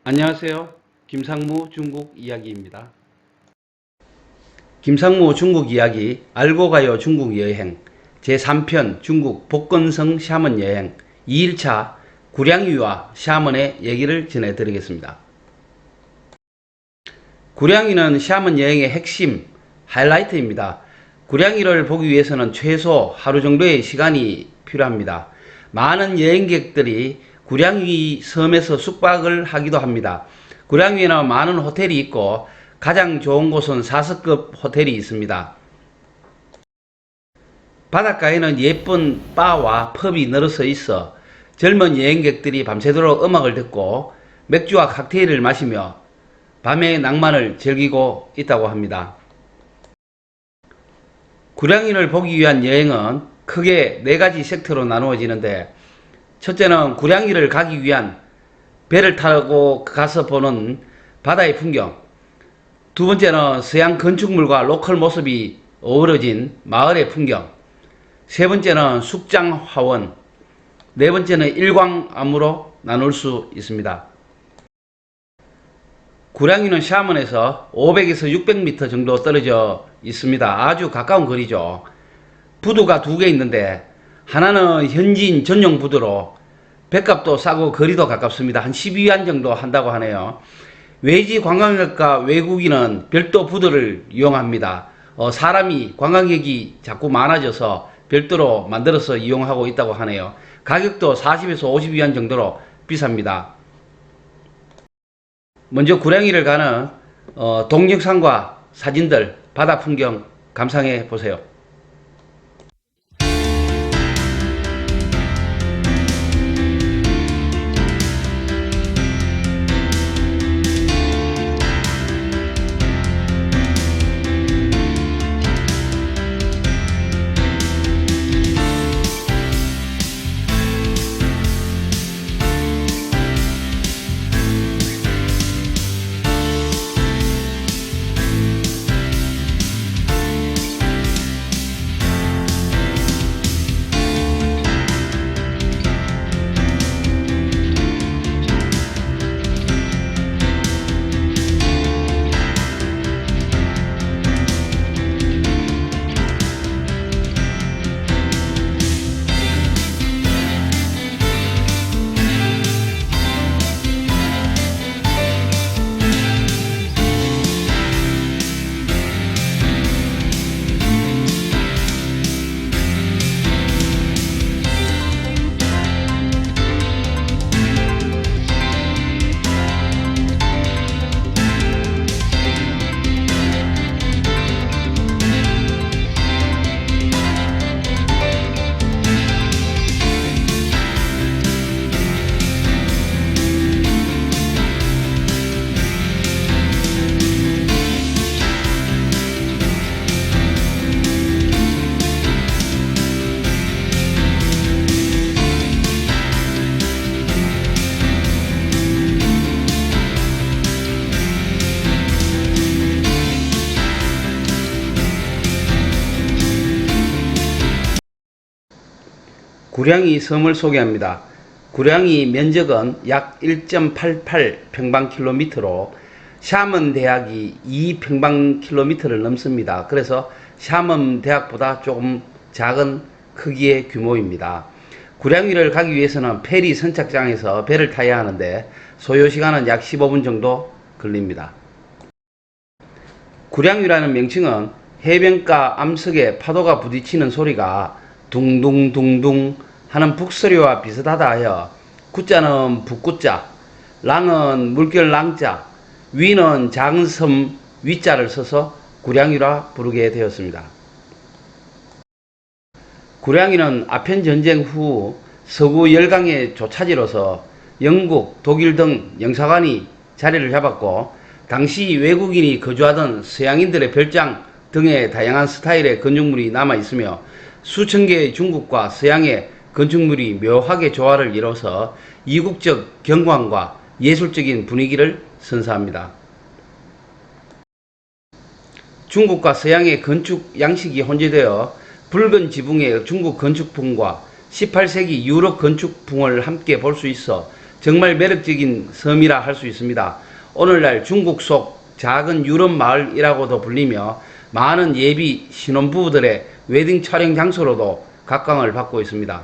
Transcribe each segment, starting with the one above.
안녕하세요. 김상무 중국 이야기입니다. 김상무 중국 이야기 알고 가요 중국 여행 제3편 중국 복건성 샤먼 여행 2일차 구량위와 샤먼의 얘기를 전해드리겠습니다. 구량위는 샤먼 여행의 핵심 하이라이트입니다. 구량위를 보기 위해서는 최소 하루 정도의 시간이 필요합니다. 많은 여행객들이 구량위 섬에서 숙박을 하기도 합니다. 구량위에는 많은 호텔이 있고 가장 좋은 곳은 4성급 호텔이 있습니다. 바닷가에는 예쁜 바와 펍이 늘어서 있어 젊은 여행객들이 밤새도록 음악을 듣고 맥주와 칵테일을 마시며 밤의 낭만을 즐기고 있다고 합니다. 구량위를 보기 위한 여행은 크게 4가지 섹터로 나누어지는데, 첫째는 구량위를 가기 위한 배를 타고 가서 보는 바다의 풍경, 두 번째는 서양 건축물과 로컬 모습이 어우러진 마을의 풍경, 세 번째는 숙장화원, 네 번째는 일광암으로 나눌 수 있습니다. 구량위는 샤먼에서 500에서 600m 정도 떨어져 있습니다. 아주 가까운 거리죠. 부두가 2개 있는데 하나는 현지인 전용 부두로 배값도 싸고 거리도 가깝습니다. 한 12위안 정도 한다고 하네요. 외지 관광객과 외국인은 별도 부두를 이용합니다. 사람이 관광객이 자꾸 많아져서 별도로 만들어서 이용하고 있다고 하네요. 가격도 40에서 50위안 정도로 비쌉니다. 먼저 구량위를 가는 동영상과 사진들, 바다 풍경 감상해 보세요. 구량위 섬을 소개합니다. 구량위 면적은 약 1.88평방킬로미터로 샤먼 대학이 2평방킬로미터를 넘습니다. 그래서 샤먼 대학보다 조금 작은 크기의 규모입니다. 구량위를 가기 위해서는 페리 선착장에서 배를 타야 하는데 소요시간은 약 15분 정도 걸립니다. 구량위라는 명칭은 해변가 암석에 파도가 부딪히는 소리가 둥둥둥둥 하는 북소리와 비슷하다 하여 구자는 북구자, 랑은 물결 랑자, 위는 작은 섬 위자를 써서 구량위라 부르게 되었습니다. 구량위는 아편전쟁 후 서구 열강의 조차지로서 영국, 독일 등 영사관이 자리를 잡았고, 당시 외국인이 거주하던 서양인들의 별장 등의 다양한 스타일의 건축물이 남아있으며 수천 개의 중국과 서양의 건축물이 묘하게 조화를 이뤄서 이국적 경관과 예술적인 분위기를 선사합니다. 중국과 서양의 건축 양식이 혼재되어 붉은 지붕의 중국 건축풍과 18세기 유럽 건축풍을 함께 볼 수 있어 정말 매력적인 섬이라 할 수 있습니다. 오늘날 중국 속 작은 유럽 마을이라고도 불리며 많은 예비 신혼부부들의 웨딩 촬영 장소로도 각광을 받고 있습니다.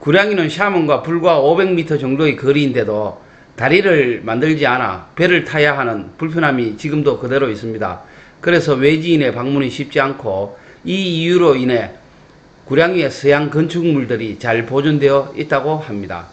구량이는 샤먼과 불과 500m 정도의 거리인데도 다리를 만들지 않아 배를 타야 하는 불편함이 지금도 그대로 있습니다. 그래서 외지인의 방문이 쉽지 않고 이 이유로 인해 구량이의 서양 건축물들이 잘 보존되어 있다고 합니다.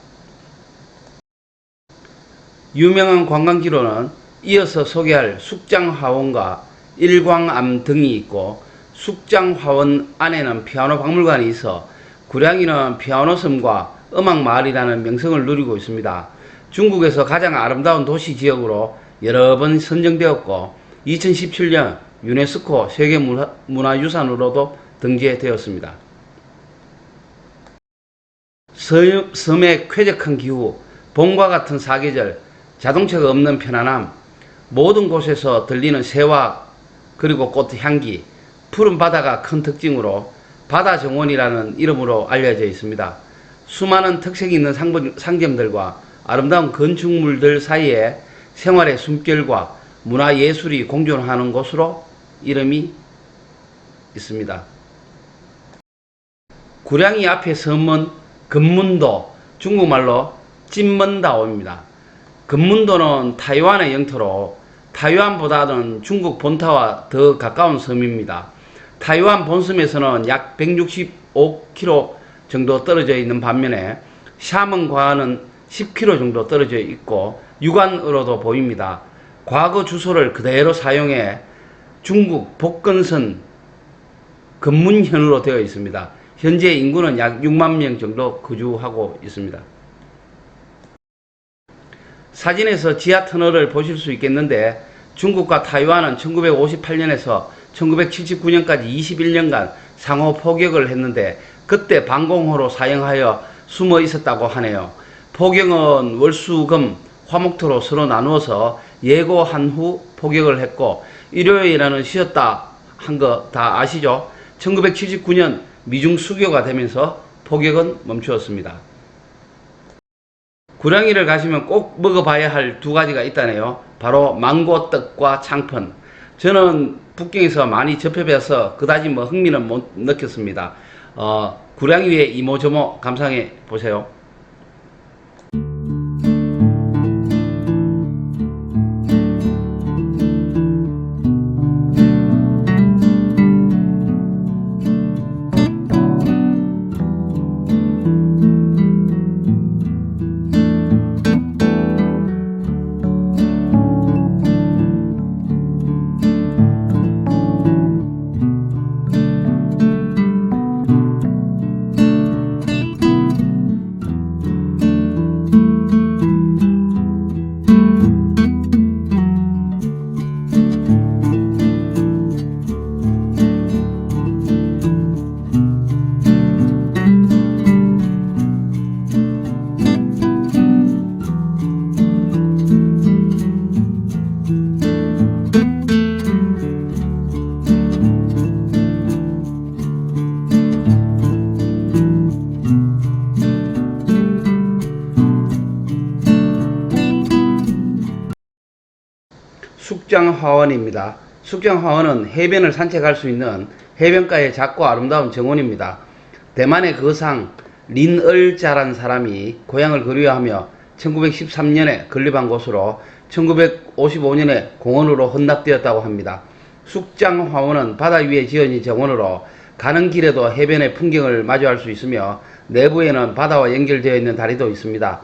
유명한 관광지로는 이어서 소개할 숙장화원과 일광암 등이 있고, 숙장화원 안에는 피아노 박물관이 있어 구량이는 피아노 섬과 음악 마을이라는 명성을 누리고 있습니다. 중국에서 가장 아름다운 도시 지역으로 여러 번 선정되었고 2017년 유네스코 세계문화유산으로도 등재되었습니다. 섬의 쾌적한 기후, 봄과 같은 사계절, 자동차가 없는 편안함, 모든 곳에서 들리는 새와 그리고 꽃 향기, 푸른 바다가 큰 특징으로 바다 정원이라는 이름으로 알려져 있습니다. 수많은 특색이 있는 상점들과 아름다운 건축물들 사이에 생활의 숨결과 문화예술이 공존하는 곳으로 이름이 있습니다. 구량이 앞에 섬은 금문도, 중국말로 찐먼다오입니다. 금문도는 타이완의 영토로 타이완보다는 중국 본타와 더 가까운 섬입니다. 타이완 본섬에서는 약 165km 정도 떨어져 있는 반면에 샤먼과는 10km 정도 떨어져 있고 육안으로도 보입니다. 과거 주소를 그대로 사용해 중국 복건선 금문현으로 되어 있습니다. 현재 인구는 약 6만 명 정도 거주하고 있습니다. 사진에서 지하 터널을 보실 수 있겠는데, 중국과 타이완은 1958년에서 1979년까지 21년간 상호 포격을 했는데 그때 방공호로 사용하여 숨어 있었다고 하네요. 포경은 월수금 화목토로 서로 나누어서 예고한 후 포격을 했고, 일요일에는 쉬었다 한 거 다 아시죠? 1979년 미중 수교가 되면서 포격은 멈추었습니다. 구량이를 가시면 꼭 먹어봐야 할 두 가지가 있다네요. 바로 망고떡과 창펀. 저는 북경에서 많이 접해봐서 그다지 흥미는 못 느꼈습니다. 구량이의 이모저모 감상해 보세요. 숙장화원입니다. 숙장화원은 해변을 산책할 수 있는 해변가의 작고 아름다운 정원입니다. 대만의 거상 린얼자란 사람이 고향을 그리워하며 1913년에 건립한 곳으로 1955년에 공원으로 헌납되었다고 합니다. 숙장화원은 바다 위에 지어진 정원으로 가는 길에도 해변의 풍경을 마주할 수 있으며 내부에는 바다와 연결되어 있는 다리도 있습니다.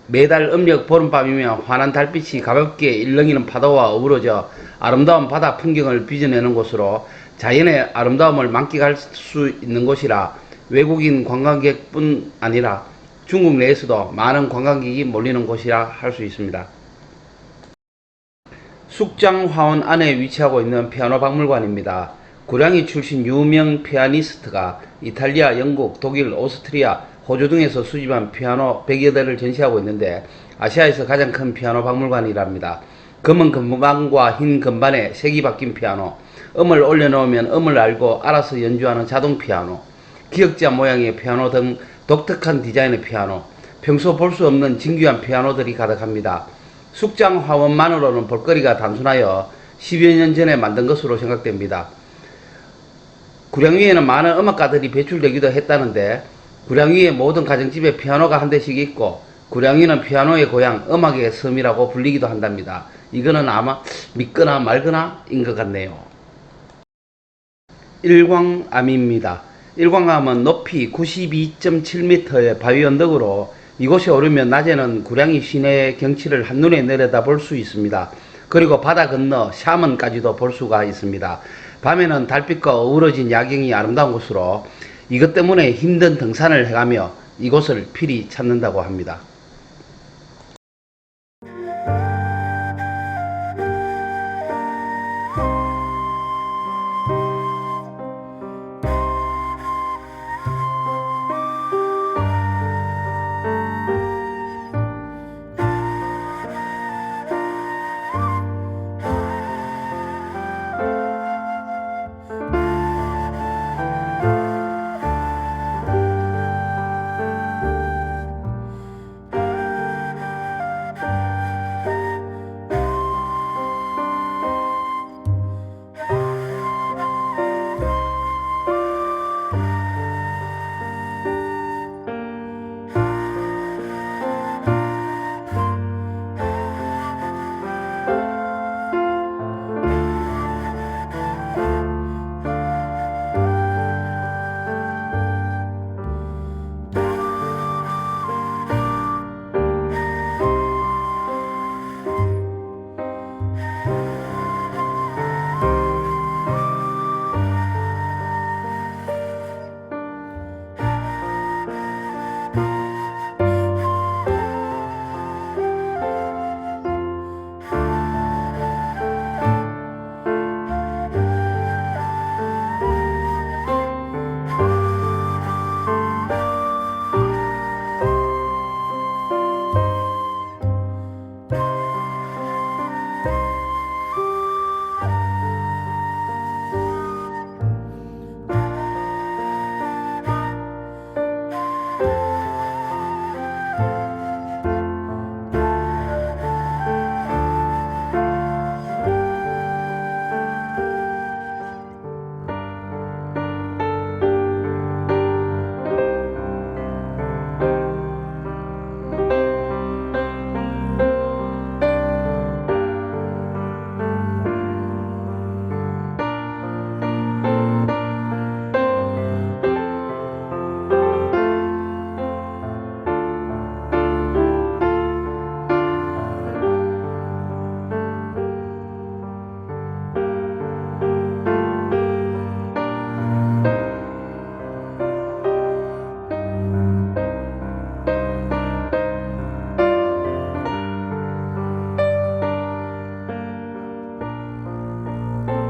매달 음력 보름밤이면 환한 달빛이 가볍게 일렁이는 파도와 어우러져 아름다운 바다 풍경을 빚어내는 곳으로 자연의 아름다움을 만끽할 수 있는 곳이라 외국인 관광객뿐 아니라 중국 내에서도 많은 관광객이 몰리는 곳이라 할 수 있습니다. 숙장화원 안에 위치하고 있는 피아노 박물관입니다. 구량이 출신 유명 피아니스트가 이탈리아, 영국, 독일, 오스트리아, 호주 등에서 수집한 피아노 100여 대를 전시하고 있는데 아시아에서 가장 큰 피아노 박물관이랍니다. 검은 금방과 흰 건반에 색이 바뀐 피아노, 음을 올려놓으면 음을 알고 알아서 연주하는 자동 피아노, 기역자 모양의 피아노 등 독특한 디자인의 피아노, 평소 볼 수 없는 진귀한 피아노들이 가득합니다. 숙장 화원만으로는 볼거리가 단순하여 10여 년 전에 만든 것으로 생각됩니다. 구량위에는 많은 음악가들이 배출되기도 했다는데 구량위의 모든 가정집에 피아노가 한 대씩 있고 구량위는 피아노의 고향, 음악의 섬이라고 불리기도 한답니다. 이거는 아마 믿거나 말거나 인 것 같네요. 일광암입니다. 일광암은 높이 92.7m의 바위 언덕으로 이곳에 오르면 낮에는 구량이 시내 경치를 한눈에 내려다 볼 수 있습니다. 그리고 바다 건너 샤먼까지도 볼 수가 있습니다. 밤에는 달빛과 어우러진 야경이 아름다운 곳으로 이것 때문에 힘든 등산을 해가며 이곳을 필히 찾는다고 합니다.